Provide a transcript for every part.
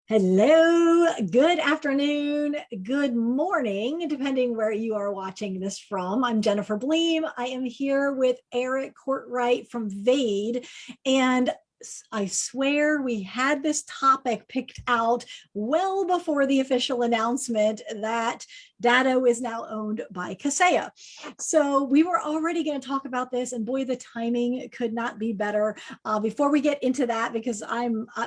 Hello, good afternoon, good morning, depending where you are watching this from. I'm Jennifer Bleam. I am here with Eric Courtwright from Vade, and I swear we had this topic picked out well before the official announcement that Datto is now owned by Kaseya. So we were already going to talk about this, and boy, the timing could not be better. Before we get into that, because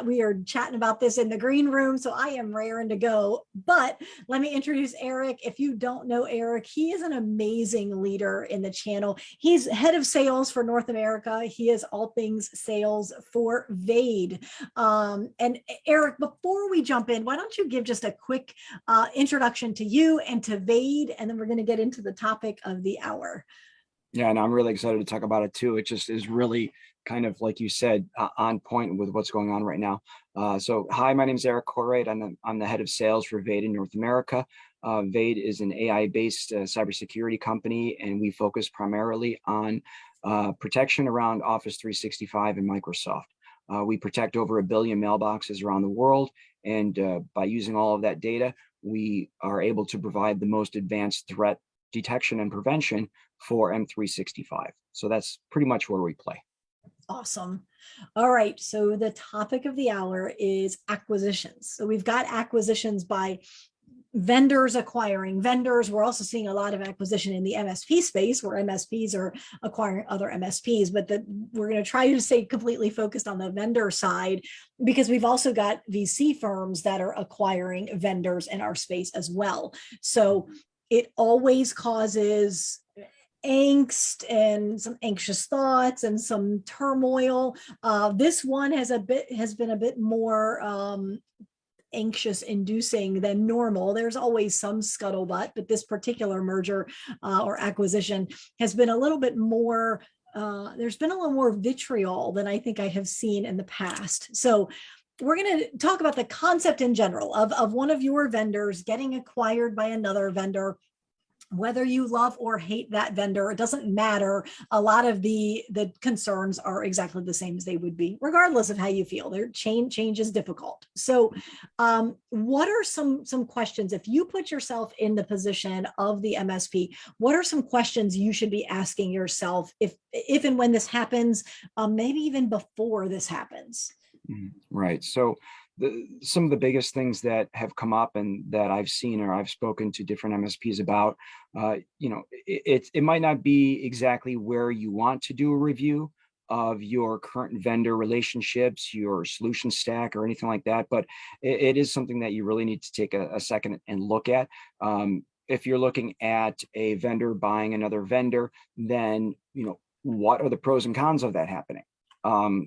we are chatting about this in the green room, so I am raring to go. But let me introduce Eric. If you don't know Eric, he is an amazing leader in the channel. He's head of sales for North America. He is all things sales for Vade. And Eric, before we jump in, why don't you give just a quick introduction to you and to Vade, and then we're going to get into the topic of the hour. Yeah, and I'm really excited to talk about it too. It just is really kind of, like you said, on point with what's going on right now. So hi, my name is Eric Courtwright. I'm the head of sales for Vade in North America. Vade is an AI-based cybersecurity company, and we focus primarily on protection around Office 365 and Microsoft. We protect over 1 billion mailboxes around the world, and by using all of that data, we are able to provide the most advanced threat detection and prevention for M365. So that's pretty much where we play. Awesome. All right. So the topic of the hour is acquisitions. So we've got acquisitions by vendors acquiring vendors. We're also seeing a lot of acquisition in the MSP space where MSPs are acquiring other MSPs, but we're going to try to stay completely focused on the vendor side, because we've also got VC firms that are acquiring vendors in our space as well. So it always causes angst and some anxious thoughts and some turmoil. This one has been a bit more anxious inducing than normal. There's always some scuttlebutt, but this particular merger or acquisition has been a little bit more, there's been a little more vitriol than I think I have seen in the past. So we're going to talk about the concept in general of one of your vendors getting acquired by another vendor. Whether you love or hate that vendor, it doesn't matter. A lot of the concerns are exactly the same as they would be, regardless of how you feel. Their change is difficult. So what are some questions, if you put yourself in the position of the MSP, what are some questions you should be asking yourself if and when this happens, maybe even before this happens? Right. So some of the biggest things that have come up and that I've seen or I've spoken to different MSPs about, it might not be exactly where you want to do a review of your current vendor relationships, your solution stack, or anything like that, but it is something that you really need to take a second and look at. If you're looking at a vendor buying another vendor, then what are the pros and cons of that happening?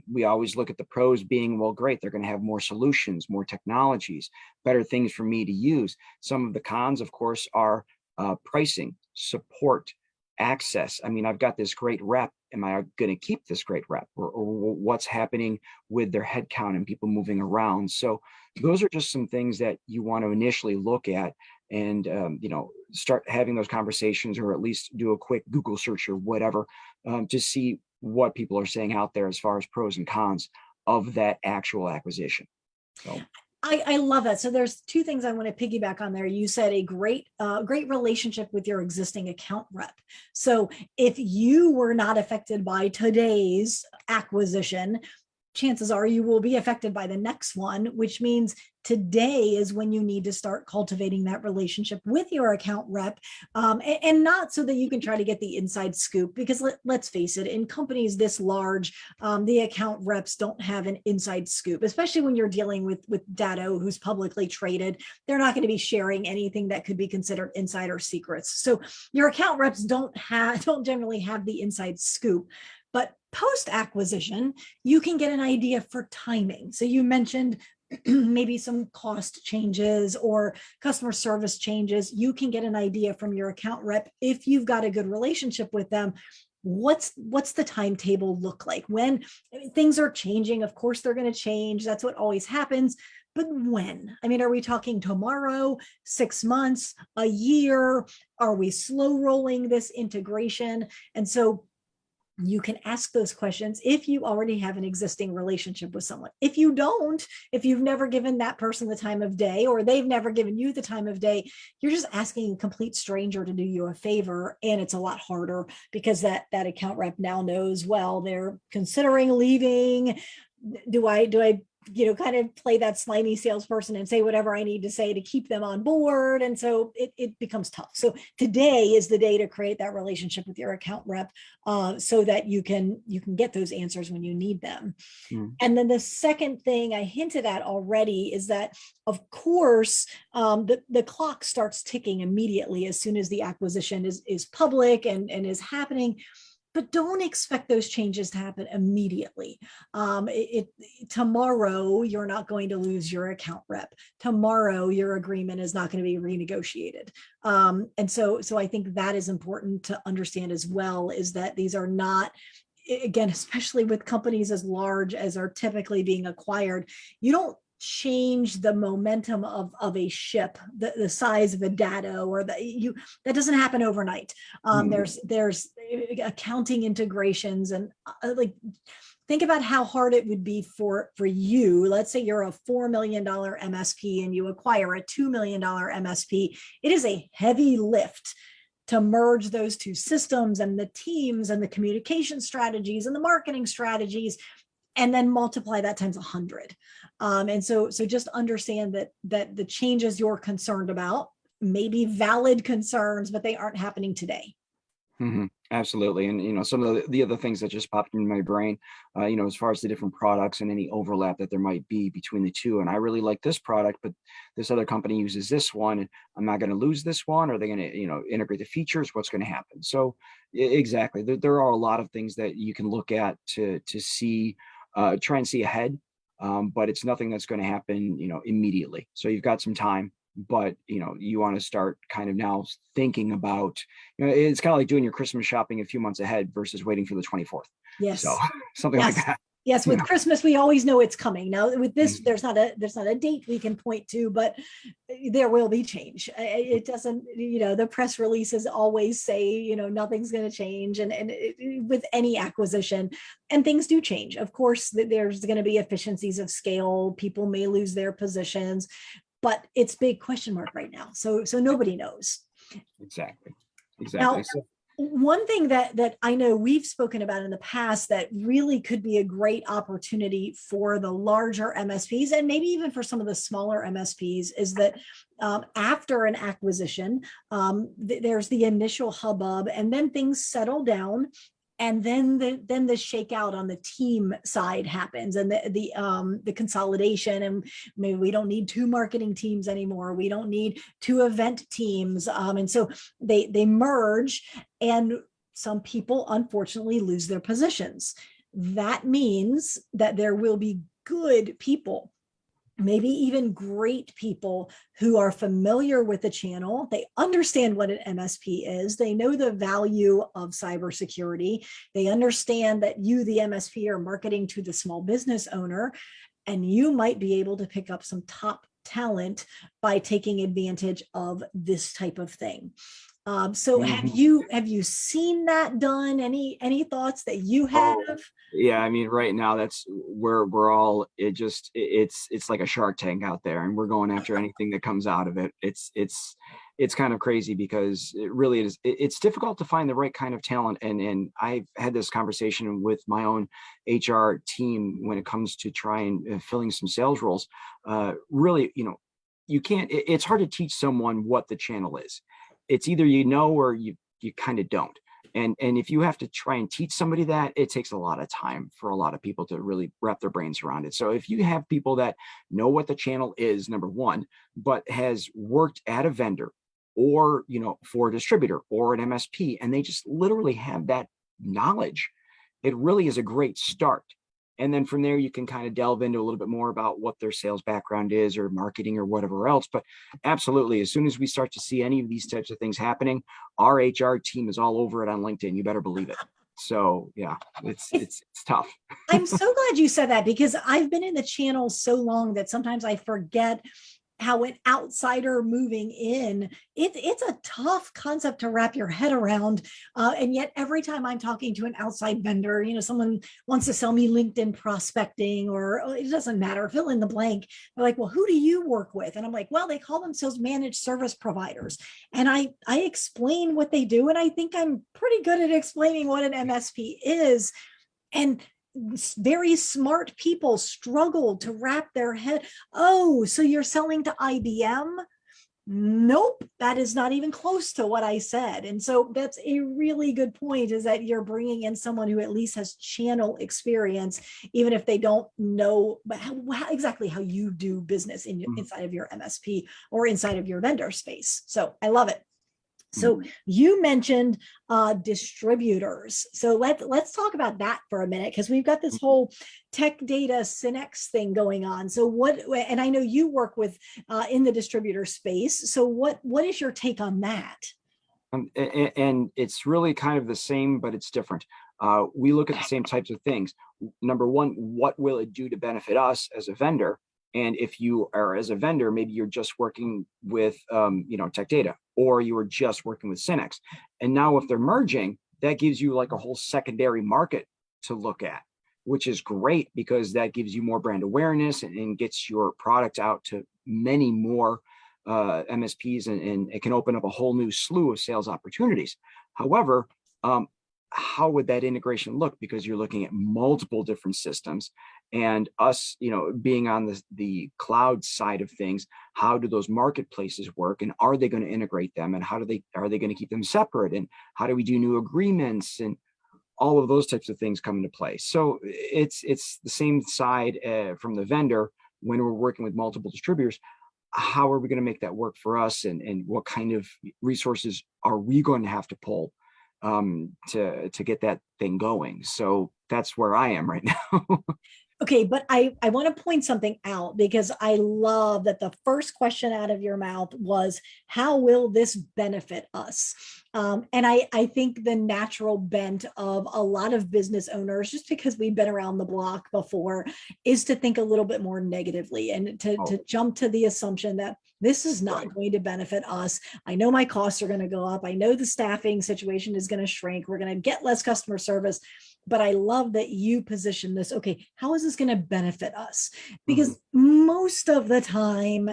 We always look at the pros being, well, great, they're going to have more solutions, more technologies, better things for me to use. Some of the cons, of course, are pricing, support, access. I mean, I've got this great rep. Am I going to keep this great rep? Or what's happening with their headcount and people moving around? So those are just some things that you want to initially look at and start having those conversations, or at least do a quick Google search or whatever to see what people are saying out there as far as pros and cons of that actual acquisition. So I love that. So there's two things I want to piggyback on there. You said a great relationship with your existing account rep. So if you were not affected by today's acquisition, chances are you will be affected by the next one, which means today is when you need to start cultivating that relationship with your account rep, and not so that you can try to get the inside scoop, because let's face it, in companies this large, the account reps don't have an inside scoop, especially when you're dealing with Datto, who's publicly traded. They're not going to be sharing anything that could be considered insider secrets. So your account reps don't generally have the inside scoop. But post-acquisition, you can get an idea for timing. So you mentioned maybe some cost changes or customer service changes. You can get an idea from your account rep if you've got a good relationship with them. What's the timetable look like? When things are changing, of course they're going to change. That's what always happens. But when? I mean, are we talking tomorrow, 6 months, a year? Are we slow rolling this integration? And so You can ask those questions if you already have an existing relationship with someone. If you don't, if you've never given that person the time of day, or they've never given you the time of day, you're just asking a complete stranger to do you a favor. And it's a lot harder because that account rep now knows, well, they're considering leaving. Do I kind of play that slimy salesperson and say whatever I need to say to keep them on board? And so it becomes tough. So today is the day to create that relationship with your account rep, so that you can get those answers when you need them. And then the second thing I hinted at already is that, of course, the clock starts ticking immediately as soon as the acquisition is public and is happening. But don't expect those changes to happen immediately. Tomorrow, you're not going to lose your account rep. Tomorrow, your agreement is not going to be renegotiated. And so I think that is important to understand as well, is that these are not, again, especially with companies as large as are typically being acquired, you don't change the momentum of a ship, the size of a data, or that doesn't happen overnight. There's accounting integrations, and think about how hard it would be for you. Let's say you're a $4 million MSP and you acquire a $2 million MSP. It is a heavy lift to merge those two systems and the teams and the communication strategies and the marketing strategies, and then multiply that times 100. And so just understand that the changes you're concerned about may be valid concerns, but they aren't happening today. Absolutely. And, some of the other things that just popped in my brain, as far as the different products and any overlap that there might be between the two. And I really like this product, but this other company uses this one, and I'm not going to lose this one. Are they going to, integrate the features? What's going to happen? So exactly. There are a lot of things that you can look at to see, try and see ahead. But it's nothing that's going to happen, immediately. So you've got some time, but you want to start kind of now thinking about, it's kind of like doing your Christmas shopping a few months ahead versus waiting for the 24th. Yes. So something like that. Yes, with Christmas, we always know it's coming. Now with this, there's not a date we can point to, but there will be change. It doesn't, the press releases always say, nothing's going to change. And with any acquisition, and things do change. Of course, there's going to be efficiencies of scale. People may lose their positions, but it's big question mark right now. So nobody knows. Exactly. Now, So, one thing that I know we've spoken about in the past that really could be a great opportunity for the larger MSPs, and maybe even for some of the smaller MSPs, is that after an acquisition, there's the initial hubbub, and then things settle down. And then the shakeout on the team side happens, and the consolidation, and maybe we don't need 2 marketing teams anymore. We don't need 2 event teams, and so they merge, and some people unfortunately lose their positions. That means that there will be good people, maybe even great people, who are familiar with the channel. They understand what an MSP is. They know the value of cybersecurity. They understand that you, the MSP, are marketing to the small business owner, and you might be able to pick up some top talent by taking advantage of this type of thing. So have you seen that done? Any thoughts that you have? Yeah, I mean, right now that's where we're all, it's like a Shark Tank out there, and we're going after anything that comes out of it. It's kind of crazy, because it really is. It's difficult to find the right kind of talent. And I've had this conversation with my own HR team when it comes to trying filling some sales roles. Really, you can't, it's hard to teach someone what the channel is. It's either or you kind of don't. And if you have to try and teach somebody that, it takes a lot of time for a lot of people to really wrap their brains around it. So if you have people that know what the channel is, number one, but has worked at a vendor, or for a distributor or an MSP, and they just literally have that knowledge, it really is a great start. And then from there, you can kind of delve into a little bit more about what their sales background is, or marketing, or whatever else. But absolutely, as soon as we start to see any of these types of things happening, our HR team is all over it on LinkedIn. You better believe it. So yeah, it's tough. I'm so glad you said that, because I've been in the channel so long that sometimes I forget how an outsider moving in, it's a tough concept to wrap your head around. And yet every time I'm talking to an outside vendor, someone wants to sell me LinkedIn prospecting, or it doesn't matter, fill in the blank. They're like, well, who do you work with? And I'm like, well, they call themselves managed service providers. And I explain what they do. And I think I'm pretty good at explaining what an MSP is. And very smart people struggle to wrap their head. Oh, so you're selling to IBM? Nope, that is not even close to what I said. And so that's a really good point, is that you're bringing in someone who at least has channel experience, even if they don't know exactly how you do business inside of your MSP or inside of your vendor space. So I love it. So you mentioned distributors. So let's talk about that for a minute, because we've got this whole tech data Synex thing going on. So and I know you work with in the distributor space. So what is your take on that? And it's really kind of the same, but it's different. We look at the same types of things. Number one, what will it do to benefit us as a vendor? And if you are, as a vendor, maybe you're just working with, tech data, or you are just working with Synex. And now if they're merging, that gives you like a whole secondary market to look at, which is great, because that gives you more brand awareness and gets your product out to many more MSPs, and it can open up a whole new slew of sales opportunities. However, how would that integration look? Because you're looking at multiple different systems, and us, being on the cloud side of things, how do those marketplaces work, and are they going to integrate them, and are they going to keep them separate, and how do we do new agreements, and all of those types of things come into play. So it's the same side from the vendor. When we're working with multiple distributors, how are we going to make that work for us, and what kind of resources are we going to have to pull to get that thing going? So that's where I am right now. Okay, but I want to point something out, because I love that the first question out of your mouth was, how will this benefit us? And I think the natural bent of a lot of business owners, just because we've been around the block before, is to think a little bit more negatively, and to jump to the assumption that this is not going to benefit us. I know my costs are going to go up. I know the staffing situation is going to shrink. We're going to get less customer service. But I love that you position this. Okay, how is this going to benefit us? Because most of the time,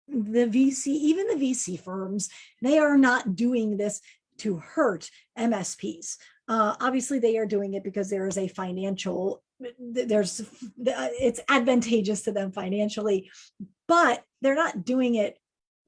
even the VC firms, they are not doing this to hurt MSPs. Obviously, they are doing it because there is a financial, it's advantageous to them financially, but they're not doing it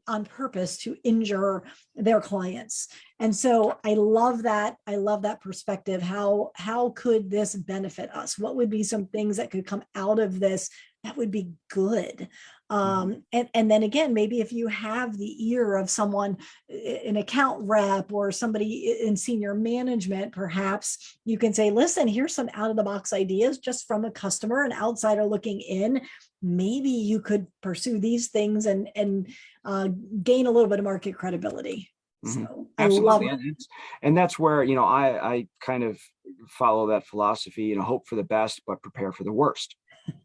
on purpose to injure their clients. And so I love that. I love that perspective. How could this benefit us? What would be some things that could come out of this that would be good? And then again, maybe if you have the ear of someone, an account rep or somebody in senior management, perhaps you can say, listen, here's some out of the box ideas just from a customer, an outsider looking in. Maybe you could pursue these things and gain a little bit of market credibility. So Absolutely. I love it. And that's where, I kind of follow that philosophy, hope for the best, but prepare for the worst.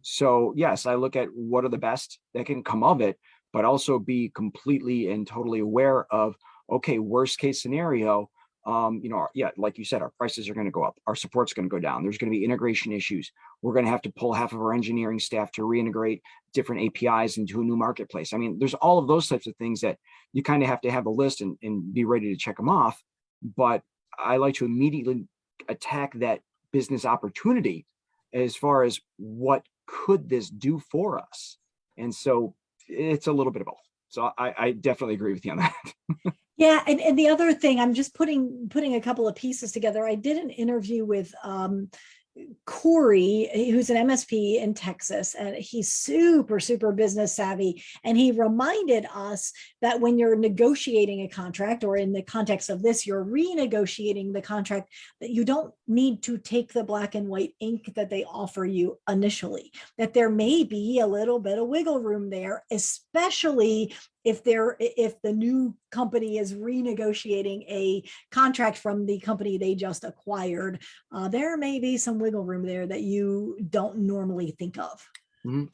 So yes, I look at what are the best that can come of it, but also be completely and totally aware of, okay, worst case scenario, like you said, our prices are going to go up. Our support's going to go down. There's going to be integration issues. We're going to have to pull half of our engineering staff to reintegrate different APIs into a new marketplace. I mean, there's all of those types of things that you kind of have to have a list and be ready to check them off. But I like to immediately attack that business opportunity as far as what could this do for us. And so it's a little bit of both. So I definitely agree with you on that. Yeah, and the other thing, I'm just putting a couple of pieces together. I did an interview with Corey, who's an MSP in Texas, and he's super, super business savvy. And he reminded us that when you're negotiating a contract, or in the context of this, you're renegotiating the contract, that you don't need to take the black and white ink that they offer you initially, that there may be a little bit of wiggle room there, especially if the new company is renegotiating a contract from the company they just acquired. There may be some wiggle room there that you don't normally think of.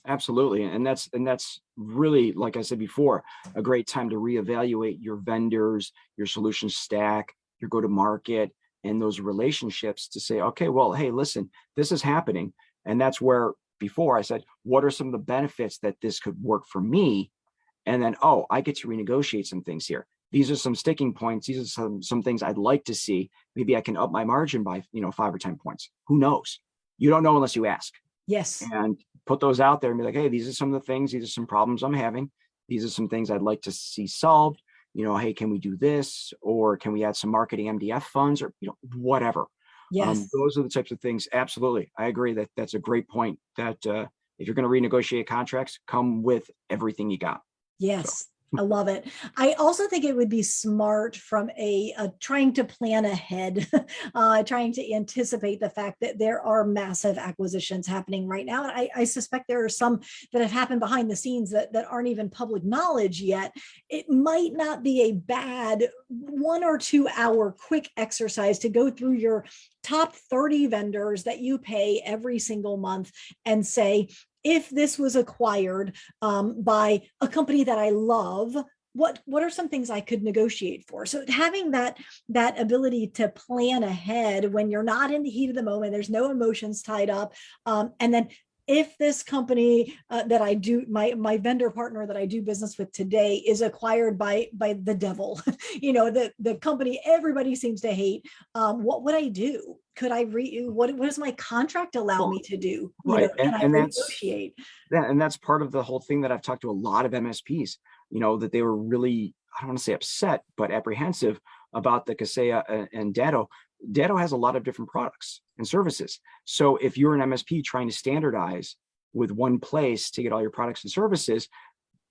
Absolutely. And that's really, like I said before, a great time to reevaluate your vendors, your solution stack, your go-to-market, and those relationships to say, okay, well, hey, listen, this is happening. And that's where before I said, what are some of the benefits that this could work for me? And then, oh, I get to renegotiate some things here. These are some sticking points. These are some things I'd like to see. Maybe I can up my margin by, 5 or 10 points. Who knows? You don't know unless you ask. Yes. And put those out there and be like, hey, these are some of the things, these are some problems I'm having. These are some things I'd like to see solved. Hey, can we do this? Or can we add some marketing MDF funds or, whatever. Yes. Those are the types of things. Absolutely. I agree that that's a great point that if you're going to renegotiate contracts, come with everything you got. So. Yes, I love it. I also think it would be smart from a trying to plan ahead, trying to anticipate the fact that there are massive acquisitions happening right now. And I suspect there are some that have happened behind the scenes that aren't even public knowledge yet. It might not be a bad 1 or 2 hour quick exercise to go through your top 30 vendors that you pay every single month and say, if this was acquired by a company that I love, what are some things I could negotiate for? So having that ability to plan ahead when you're not in the heat of the moment, there's no emotions tied up, and then if this company that I do, my vendor partner that I do business with today is acquired by the devil, the company everybody seems to hate, what would I do? Could I what does my contract allow me to do? Right. Can I And renegotiate? that's part of the whole thing that I've talked to a lot of MSPs, that they were really, I don't want to say upset, but apprehensive about the Kaseya and Datto. Datto has a lot of different products and services. So if you're an MSP trying to standardize with one place to get all your products and services,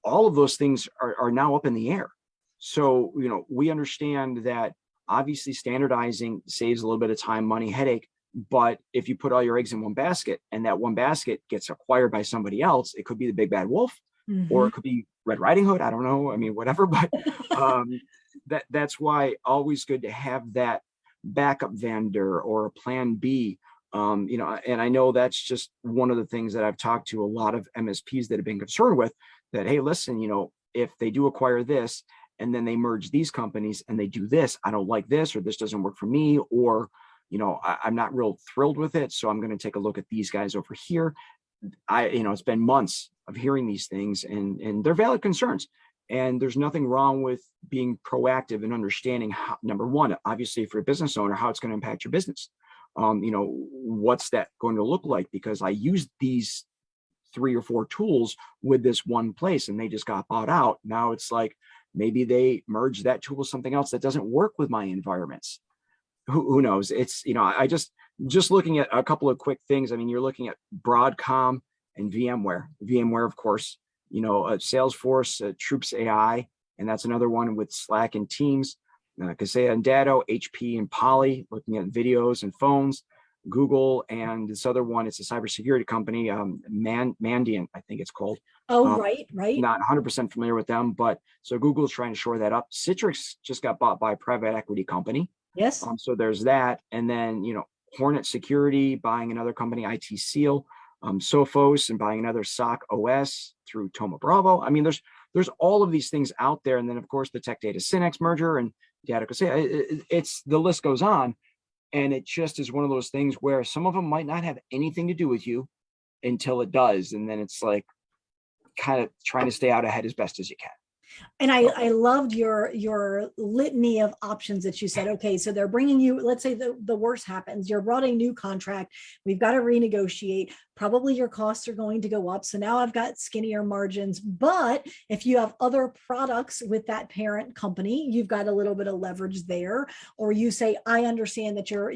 all of those things are now up in the air. So, we understand that obviously standardizing saves a little bit of time, money, headache. But if you put all your eggs in one basket and that one basket gets acquired by somebody else, it could be the big bad wolf, or it could be Red Riding Hood. I don't know. I mean, whatever. But that's why always good to have that backup vendor or a plan B. And I know that's just one of the things that I've talked to a lot of MSPs that have been concerned with, that, hey, listen, if they do acquire this and then they merge these companies and they do this, I don't like this, or this doesn't work for me, or, I'm not real thrilled with it. So I'm going to take a look at these guys over here. It's been months of hearing these things, and they're valid concerns. And there's nothing wrong with being proactive and understanding how, number one, obviously, if you're a business owner, how it's going to impact your business. What's that going to look like? Because I used these 3 or 4 tools with this one place and they just got bought out. Now it's like, maybe they merge that tool with something else that doesn't work with my environments. Who knows? It's, I just looking at a couple of quick things. I mean, you're looking at Broadcom and VMware, of course, Salesforce, Troops AI, and that's another one with Slack and Teams, Kaseya and Datto, HP and Poly, looking at videos and phones, Google, and this other one, it's a cybersecurity company, Mandiant, I think it's called. Oh, right. Not 100% familiar with them, but so Google's trying to shore that up. Citrix just got bought by a private equity company. Yes. So there's that. And then, Hornet Security buying another company, IT Seal, Sophos, and buying another SOC OS through Thoma Bravo. I mean, there's all of these things out there. And then, of course, the Tech Data Synnex merger and Datto Kaseya, it's the list goes on. And it just is one of those things where some of them might not have anything to do with you until it does. And then it's like kind of trying to stay out ahead as best as you can. And I loved your litany of options that you said. Okay, so they're bringing you, let's say the worst happens, you're brought a new contract, we've got to renegotiate, probably your costs are going to go up, so now I've got skinnier margins. But if you have other products with that parent company, you've got a little bit of leverage there. Or you say, I understand that you're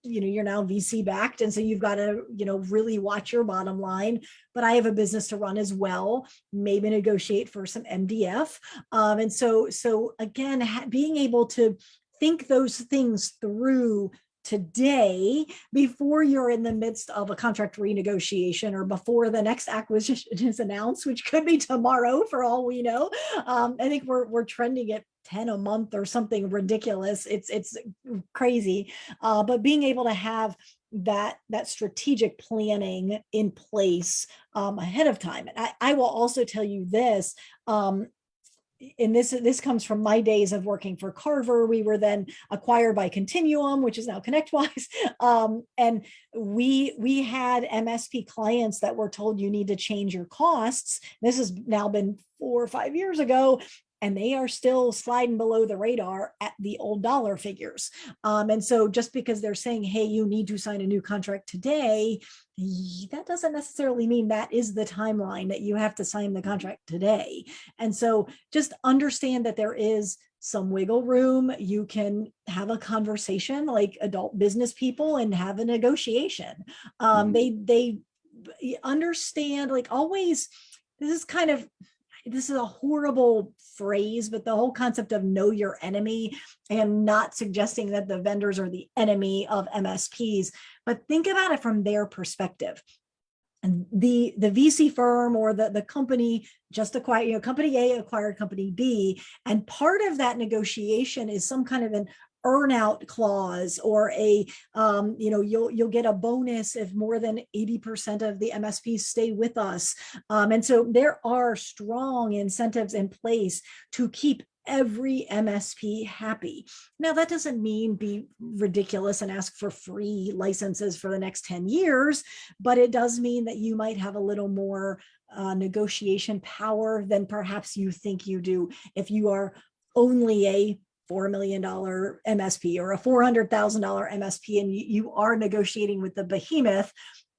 now VC backed, and so you've got to really watch your bottom line, but I have a business to run as well, maybe negotiate for some MDF. And so again, being able to think those things through today before you're in the midst of a contract renegotiation or before the next acquisition is announced, which could be tomorrow for all we know. I think we're trending at 10 a month or something ridiculous. It's crazy. But being able to have that strategic planning in place ahead of time. And I will also tell you this, and this comes from my days of working for Carver. We were then acquired by Continuum, which is now ConnectWise, and we had MSP clients that were told you need to change your costs. This has now been 4 or 5 years ago, and they are still sliding below the radar at the old dollar figures. And so just because they're saying, hey, you need to sign a new contract today, that doesn't necessarily mean that is the timeline that you have to sign the contract today. And so just understand that there is some wiggle room. You can have a conversation like adult business people and have a negotiation. They understand, like, always, this is a horrible phrase, but the whole concept of know your enemy, and not suggesting that the vendors are the enemy of MSPs, but think about it from their perspective. And the VC firm or the company just acquired, company A acquired company B, and part of that negotiation is some kind of an earn-out clause, or you'll get a bonus if more than 80% of the MSPs stay with us. And so there are strong incentives in place to keep every MSP happy. Now, that doesn't mean be ridiculous and ask for free licenses for the next 10 years, but it does mean that you might have a little more negotiation power than perhaps you think you do if you are only a $4 million MSP or a $400,000 MSP, and you are negotiating with the behemoth.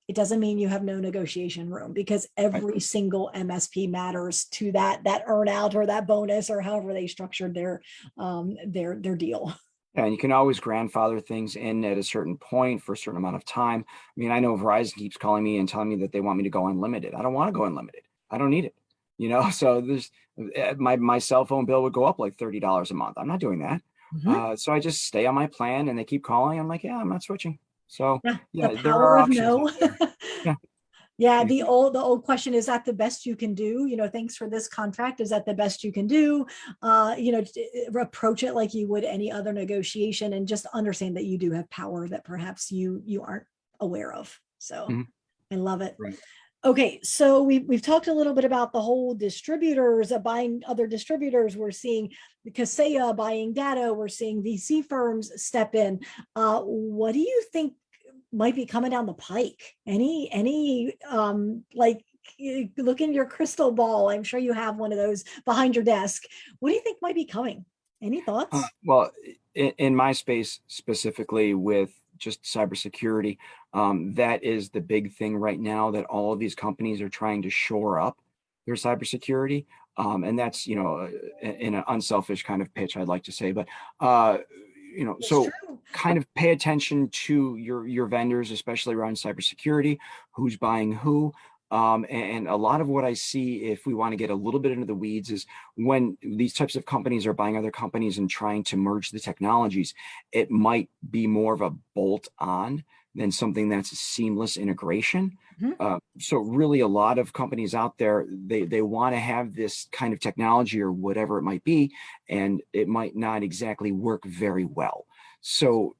It doesn't mean you have no negotiation room, because every single MSP matters to that earn out or that bonus, or however they structured their deal. Yeah, and you can always grandfather things in at a certain point for a certain amount of time. I mean, I know Verizon keeps calling me and telling me that they want me to go unlimited. I don't want to go unlimited. I don't need it. So there's my cell phone bill would go up like $30 a month. I'm not doing that. So I just stay on my plan, and they keep calling. I'm like, yeah, I'm not switching. So yeah, the there power are of options. no. Yeah. Yeah, the old question, is that the best you can do? Thanks for this contract. Is that the best you can do? Approach it like you would any other negotiation, and just understand that you do have power that perhaps you aren't aware of. So I love it. Right. Okay, so we've talked a little bit about the whole distributors buying other distributors. We're seeing Kaseya buying data. We're seeing VC firms step in. What do you think might be coming down the pike? Any like, look in your crystal ball. I'm sure you have one of those behind your desk. What do you think might be coming? Any thoughts? Well, in my space specifically with just cybersecurity, that is the big thing right now, that all of these companies are trying to shore up their cybersecurity. And that's, in an unselfish kind of pitch, I'd like to say, but, so true. kind of pay attention to your vendors, especially around cybersecurity, who's buying who. And a lot of what I see, if we want to get a little bit into the weeds, is when these types of companies are buying other companies and trying to merge the technologies, it might be more of a bolt on than something that's a seamless integration. So really, a lot of companies out there, they want to have this kind of technology or whatever it might be, and it might not exactly work very well. So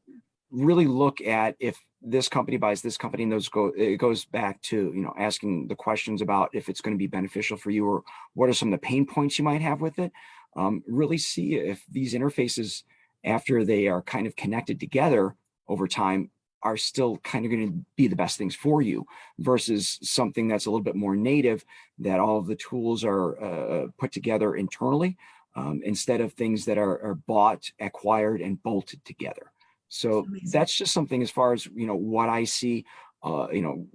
really look at, if this company buys this company, and it goes back to, asking the questions about if it's going to be beneficial for you, or what are some of the pain points you might have with it. Really see if these interfaces, after they are kind of connected together over time, are still kind of going to be the best things for you, versus something that's a little bit more native, that all of the tools are put together internally, instead of things that are bought, acquired, and bolted together. So that's just something, as far as, what I see,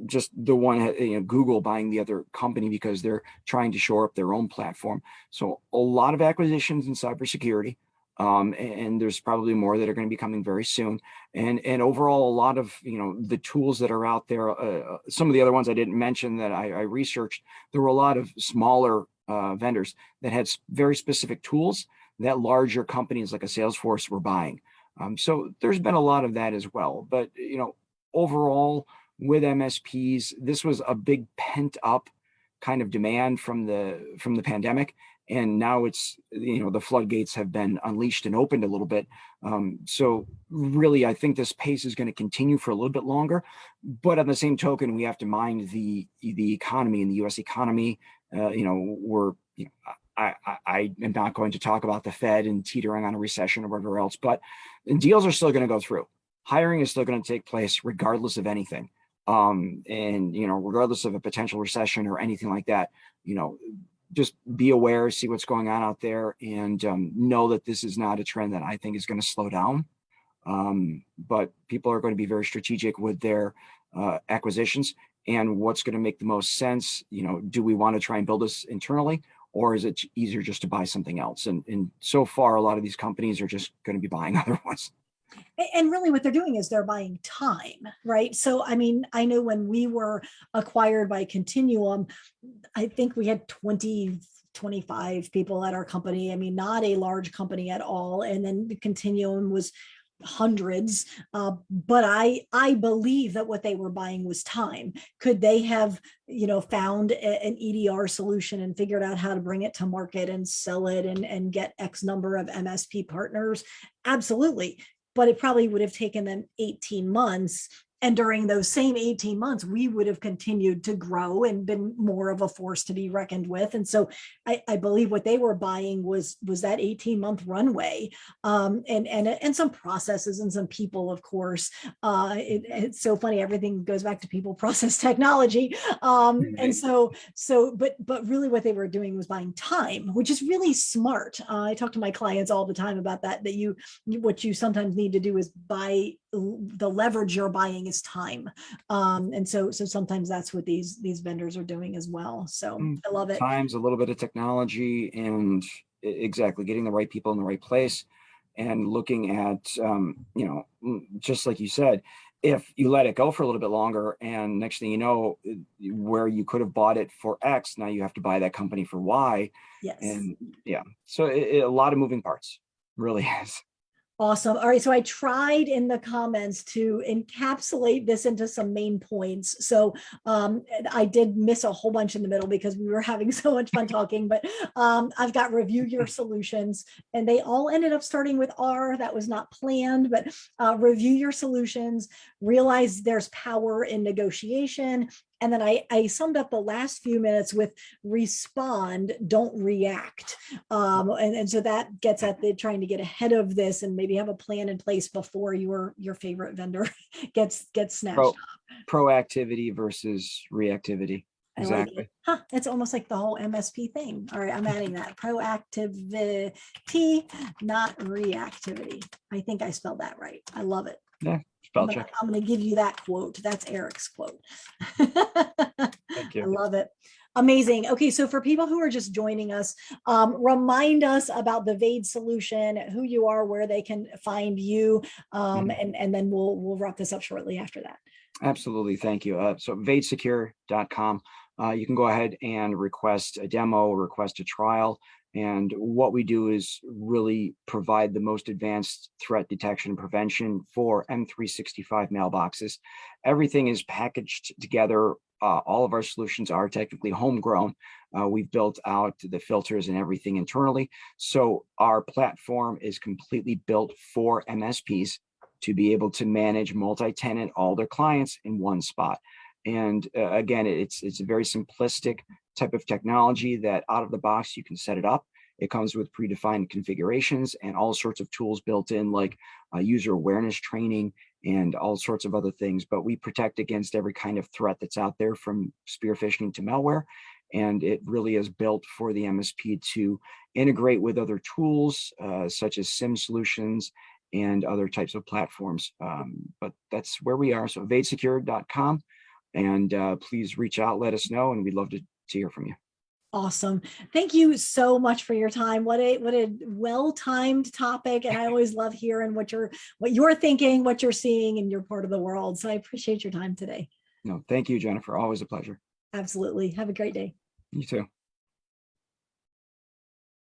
just the one, Google buying the other company because they're trying to shore up their own platform. So a lot of acquisitions in cybersecurity. And there's probably more that are going to be coming very soon. And overall, a lot of, the tools that are out there, some of the other ones I didn't mention that I researched, there were a lot of smaller vendors that had very specific tools that larger companies like a Salesforce were buying. So there's been a lot of that as well. But, overall, with MSPs, this was a big pent up kind of demand from the pandemic. And now it's, the floodgates have been unleashed and opened a little bit. So really, I think this pace is going to continue for a little bit longer. But on the same token, we have to mind the economy and the U.S. economy. I am not going to talk about the Fed and teetering on a recession or whatever else, but deals are still going to go through. Hiring is still going to take place regardless of anything. Regardless of a potential recession or anything like that, just be aware, see what's going on out there, and know that this is not a trend that I think is going to slow down. But people are going to be very strategic with their acquisitions and what's going to make the most sense. Do we want to try and build this internally, or is it easier just to buy something else? And so far, a lot of these companies are just going to be buying other ones. And really what they're doing is they're buying time, right? So, I mean, I know when we were acquired by Continuum, I think we had 25 people at our company. I mean, not a large company at all. And then the Continuum was hundreds. But I believe that what they were buying was time. Could they have, found an EDR solution and figured out how to bring it to market and sell it and get X number of MSP partners? Absolutely. But it probably would have taken them 18 months. And during those same 18 months, we would have continued to grow and been more of a force to be reckoned with. And so I believe what they were buying was that 18-month runway, and some processes and some people, of course. It's so funny. Everything goes back to people, process, technology. But really what they were doing was buying time, which is really smart. I talk to my clients all the time about that what you sometimes need to do is buy the leverage you're buying is time. And so sometimes that's what these vendors are doing as well. So I love it. Time's a little bit of technology, and exactly getting the right people in the right place and looking at, just like you said, if you let it go for a little bit longer and next thing you know, where you could have bought it for X, now you have to buy that company for Y. Yes. And yeah, so a lot of moving parts, really is. Awesome. All right. So I tried in the comments to encapsulate this into some main points. So I did miss a whole bunch in the middle because we were having so much fun talking, but I've got review your solutions, and they all ended up starting with R. That was not planned, but review your solutions, realize there's power in negotiation. And then I summed up the last few minutes with respond, don't react. And so that gets at trying to get ahead of this and maybe have a plan in place before your favorite vendor gets snatched up. Proactivity versus reactivity. Exactly. Like it. It's almost like the whole MSP thing. All right, I'm adding that. Proactivity, not reactivity. I think I spelled that right. I love it. Yeah, spell check. I'm going to give you that quote. That's Eric's quote. Thank you. I love it. Amazing. Okay, so for people who are just joining us, remind us about the Vade solution, who you are, where they can find you, and then we'll wrap this up shortly after that. Absolutely. Thank you. So vadesecure.com. You can go ahead and request a demo, request a trial. And what we do is really provide the most advanced threat detection and prevention for M365 mailboxes. Everything is packaged together. All of our solutions are technically homegrown. We've built out the filters and everything internally. So our platform is completely built for MSPs to be able to manage multi-tenant all their clients in one spot. And again, it's a very simplistic type of technology that out of the box, you can set it up. It comes with predefined configurations and all sorts of tools built in, like user awareness training and all sorts of other things. But we protect against every kind of threat that's out there, from spear phishing to malware. And it really is built for the MSP to integrate with other tools, such as SIM solutions and other types of platforms. But that's where we are. So vadesecure.com. And please reach out, let us know, and we'd love to hear from you. Awesome. Thank you so much for your time. What a well-timed topic. And I always love hearing what you're thinking, what you're seeing in your part of the world. So I appreciate your time today. No, thank you, Jennifer. Always a pleasure. Absolutely. Have a great day. You too.